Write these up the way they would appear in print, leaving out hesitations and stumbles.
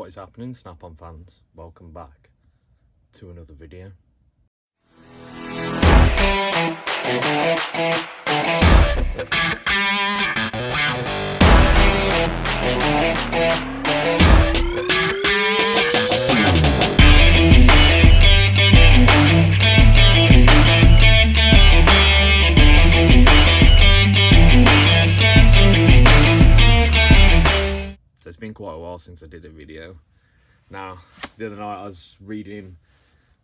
What is happening, Snap-on fans? Welcome back to another video. It's been quite a while since I did a video. Now, the other night I was reading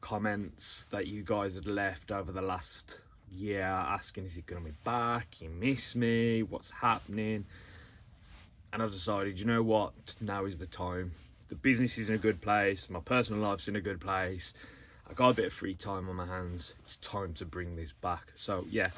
comments that you guys had left over the last year asking, is he going to be back? You miss me? What's happening? And I decided, you know what? Now is the time. The business is in a good place. My personal life's in a good place. I got a bit of free time on my hands. It's time to bring this back. So yeah,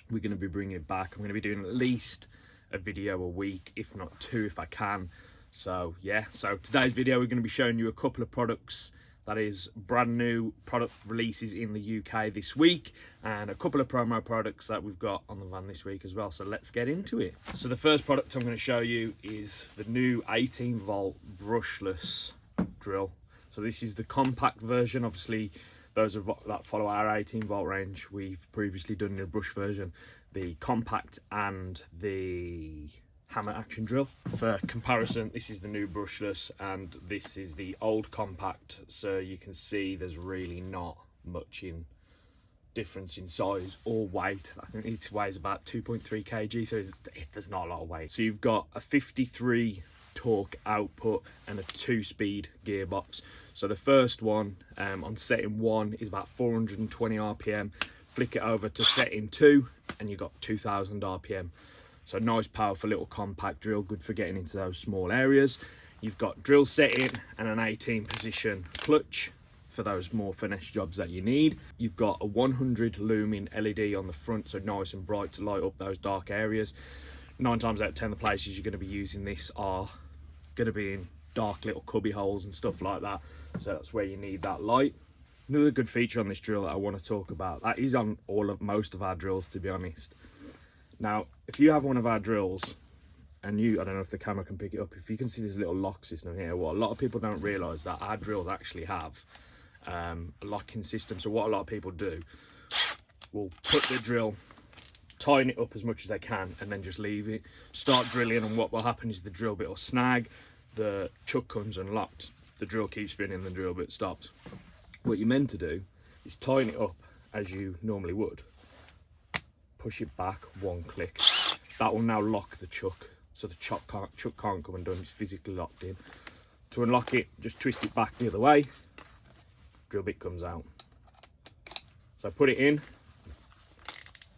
we're going to be bringing it back. I'm going to be doing at least a video a week, if not two if I can. So yeah, so today's video we're going to be showing you a couple of products, that is brand new product releases in the UK this week, and a couple of promo products that we've got on the van this week as well. So let's get into it. So the first product I'm going to show you is the new 18 volt brushless drill. So this is the compact version. Obviously those that follow our 18 volt range, we've previously done the brush version, the compact and the hammer action drill. For comparison, this is the new brushless and this is the old compact. So you can see there's really not much in difference in size or weight. I think it weighs about 2.3 kg, so there's not a lot of weight. So you've got a 53 torque output and a 2-speed gearbox. So the first one on setting 1 is about 420 RPM. Flick it over to setting 2 and you've got 2000 RPM. So nice powerful little compact drill, good for getting into those small areas. You've got drill setting and an 18 position clutch for those more finesse jobs that you need. You've got a 100 lumen LED on the front, so nice and bright to light up those dark areas. 9 times out of 10 the places you're going to be using this are going to be in dark little cubby holes and stuff like that, so that's where you need that light. Another good feature on this drill that I want to talk about, that is on most of our drills, to be honest. Now, if you have one of our drills, and I don't know if the camera can pick it up, if you can see this little lock system here, what a lot of people don't realise that our drills actually have a locking system. So what a lot of people do, will put the drill, tighten it up as much as they can, and then just leave it, start drilling, and what will happen is the drill bit will snag, the chuck comes unlocked, the drill keeps spinning, the drill bit stops. What you're meant to do is tighten it up as you normally would, push it back 1 click, that will now lock the chuck, so the chuck can't come undone, it's physically locked in. To unlock it, just twist it back the other way, drill bit comes out. So put it in,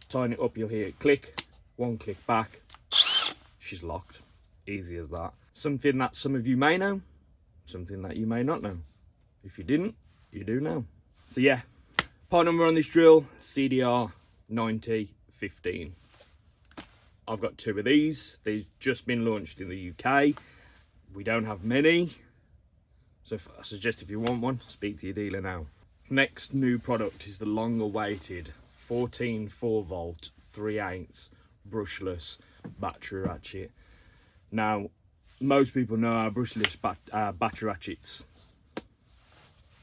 tighten it up, you'll hear it click, 1 click back, she's locked. Easy as that. Something that some of you may know, something that you may not know. If you didn't, you do now. So yeah, part number on this drill, CDR 9015. I've got 2 of these. They've just been launched in the UK. We don't have many, so I suggest if you want one, speak to your dealer now. Next new product is the long awaited 14 4-volt 3/8 brushless battery ratchet. Now, most people know our brushless battery ratchets,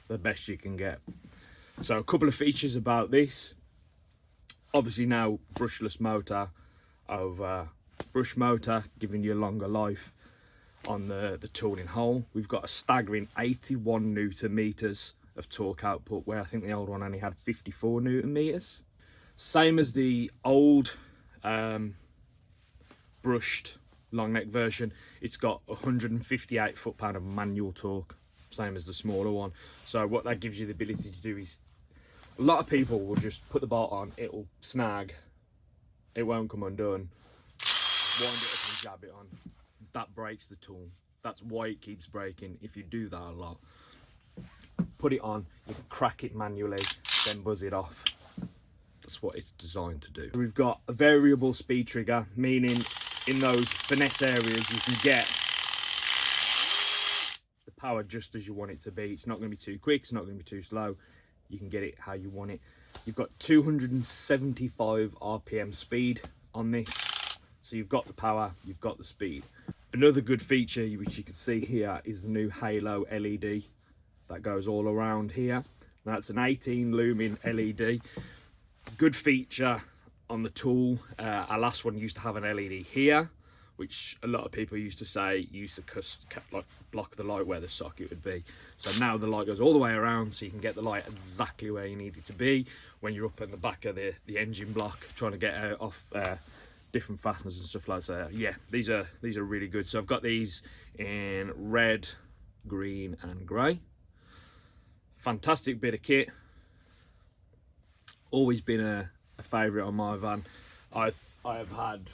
the best you can get. So a couple of features about this. Obviously now brushless motor over brush motor, giving you a longer life on the tooling hole. We've got a staggering 81 Newton meters of torque output, where I think the old one only had 54 Newton meters. Same as the old brushed long neck version, it's got 158 foot-pound of manual torque, same as the smaller one. So what that gives you the ability to do is, a lot of people will just put the bolt on, it'll snag, it won't come undone, wind it up and jab it on. That breaks the tool. That's why it keeps breaking if you do that a lot. Put it on, you can crack it manually, then buzz it off. That's what it's designed to do. We've got a variable speed trigger, meaning in those finesse areas you can get the power just as you want it to be. It's not going to be too quick, it's not going to be too slow. You can get it how you want it. You've got 275 RPM speed on this, so you've got the power, you've got the speed. Another good feature which you can see here is the new halo LED that goes all around here. Now it's an 18 lumen LED. Good feature on the tool. Our last one used to have an LED here, which a lot of people used to say used to like block the light where the socket would be. So now the light goes all the way around, so you can get the light exactly where you need it to be when you're up in the back of the engine block trying to get out off different fasteners and stuff like that. Yeah, these are really good. So I've got these in red, green and grey. Fantastic bit of kit. Always been a favourite on my van. I have had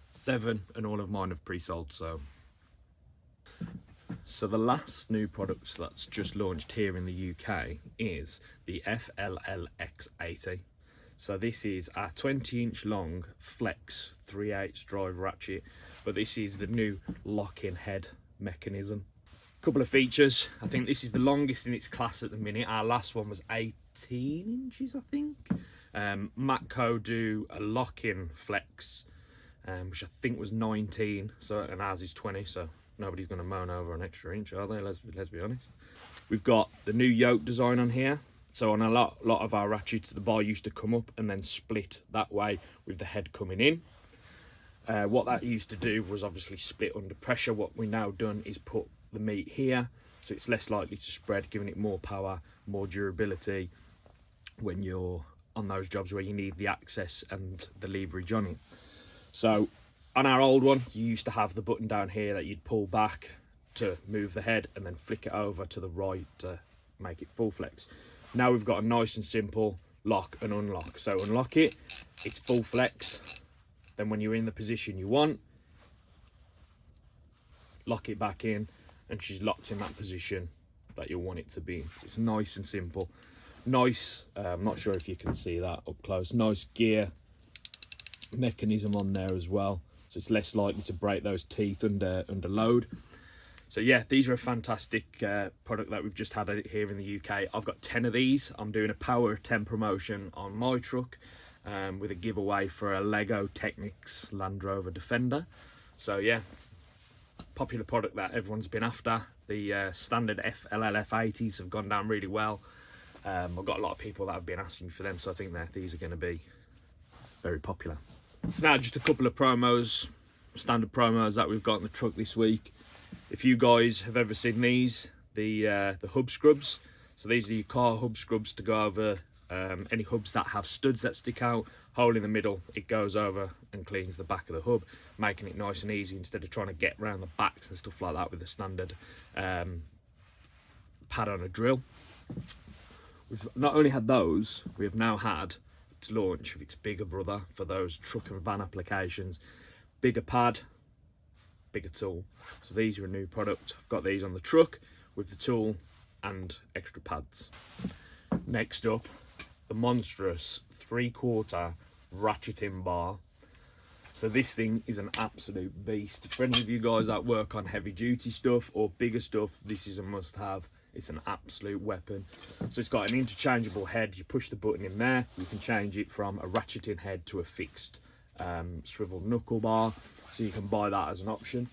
7 and all of mine have pre-sold. So the last new product that's just launched here in the UK is the FLLX80. So this is a 20-inch long flex 3/8 drive ratchet, but this is the new lock-in head mechanism. Couple of features. I think this is the longest in its class at the minute. Our last one was 18 inches, I think. Matco do a lock-in flex, which I think was 19, so, and ours is 20, so nobody's going to moan over an extra inch, are they? Let's be honest. We've got the new yoke design on here. So on a lot of our ratchets, the bar used to come up and then split that way with the head coming in. What that used to do was obviously split under pressure. What we now done is put the meat here, so it's less likely to spread, giving it more power, more durability when you're on those jobs where you need the access and the leverage on it. So on our old one, you used to have the button down here that you'd pull back to move the head and then flick it over to the right to make it full flex. Now we've got a nice and simple lock and unlock. So unlock it, it's full flex. Then when you're in the position you want, lock it back in and she's locked in that position that you want it to be in. So it's nice and simple. Nice, I'm not sure if you can see that up close, nice gear mechanism on there as well. So it's less likely to break those teeth under load. So yeah, these are a fantastic product that we've just had here in the UK. I've got 10 of these. I'm doing a Power of 10 promotion on my truck with a giveaway for a Lego Technics Land Rover Defender. So yeah, popular product that everyone's been after. The standard FLLF80s have gone down really well. I've got a lot of people that have been asking for them, so I think that these are going to be very popular. So now just a couple of promos, standard promos that we've got in the truck this week. If you guys have ever seen these, the hub scrubs, so these are your car hub scrubs to go over any hubs that have studs that stick out, hole in the middle, it goes over and cleans the back of the hub, making it nice and easy instead of trying to get around the backs and stuff like that with the standard pad on a drill. We've not only had those, we have now had to launch its bigger brother for those truck and van applications. Bigger pad, bigger tool. So these are a new product. I've got these on the truck with the tool and extra pads. Next up, the monstrous 3/4 ratcheting bar. So this thing is an absolute beast. For any of you guys that work on heavy duty stuff or bigger stuff, this is a must have. It's an absolute weapon. So it's got an interchangeable head. You push the button in there, you can change it from a ratcheting head to a fixed swivel knuckle bar. So you can buy that as an option.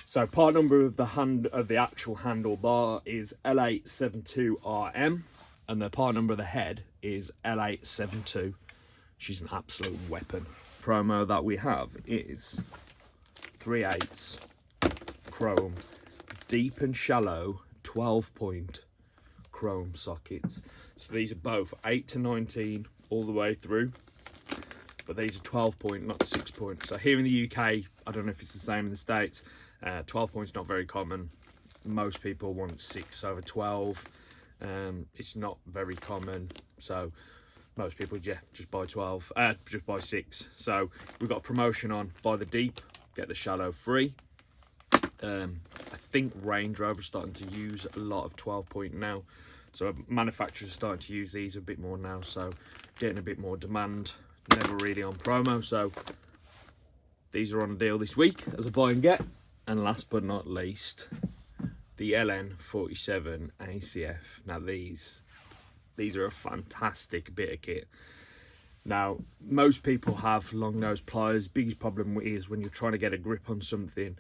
So part number of the actual handlebar is L872RM, and the part number of the head is L872. She's an absolute weapon. Promo that we have is 3/8 chrome, deep and shallow 12-point chrome sockets. So these are both 8 to 19 all the way through, but these are 12-point, not 6-point. So here in the UK, I don't know if it's the same in the States, 12 points not very common. Most people want 6 over 12. It's not very common, so most people just buy 12, just buy 6. So we've got a promotion on: buy the deep, get the shallow free. I think Range Rover's starting to use a lot of 12-point now, so manufacturers are starting to use these a bit more now, so getting a bit more demand. Never really on promo, so these are on a deal this week as a buy and get. And last but not least, the LN47 ACF. Now these are a fantastic bit of kit. Now, most people have long nose pliers. Biggest problem is when you're trying to get a grip on something,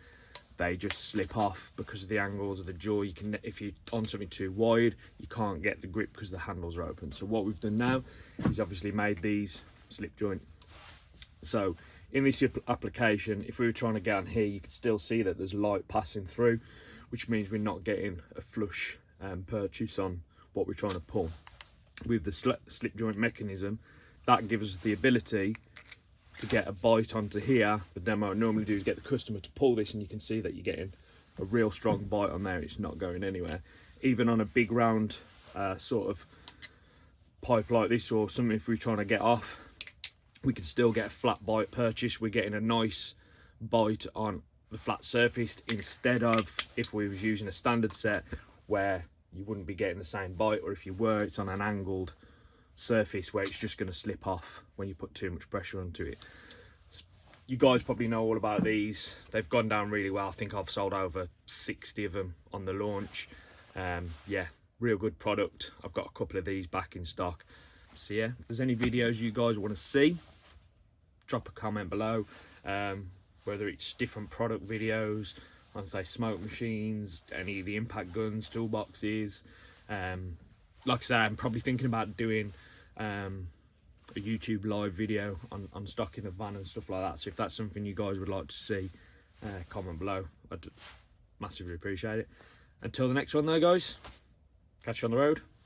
they just slip off because of the angles of the jaw. You can, if you're on something too wide, you can't get the grip because the handles are open. So what we've done now is obviously made these slip joint. So in this application, if we were trying to get on here, you can still see that there's light passing through, which means we're not getting a flush purchase on what we're trying to pull. With the slip joint mechanism, that gives us the ability to get a bite onto here. The demo I normally do is get the customer to pull this, and you can see that you're getting a real strong bite on there. It's not going anywhere. Even on a big round sort of pipe like this, or something, if we're trying to get off, we can still get a flat bite purchase. We're getting a nice bite on the flat surface, instead of if we was using a standard set where you wouldn't be getting the same bite, or if you were, it's on an angled surface where it's just going to slip off when you put too much pressure onto it. You guys probably know all about these. They've gone down really well. I think I've sold over 60 of them on the launch. Yeah, real good product. I've got a couple of these back in stock. So yeah, if there's any videos you guys want to see, drop a comment below. Whether it's different product videos on, say, smoke machines, any of the impact guns, toolboxes. Like I say, I'm probably thinking about doing a YouTube live video on stocking the van and stuff like that. So if that's something you guys would like to see, comment below. I'd massively appreciate it. Until the next one though, guys, catch you on the road.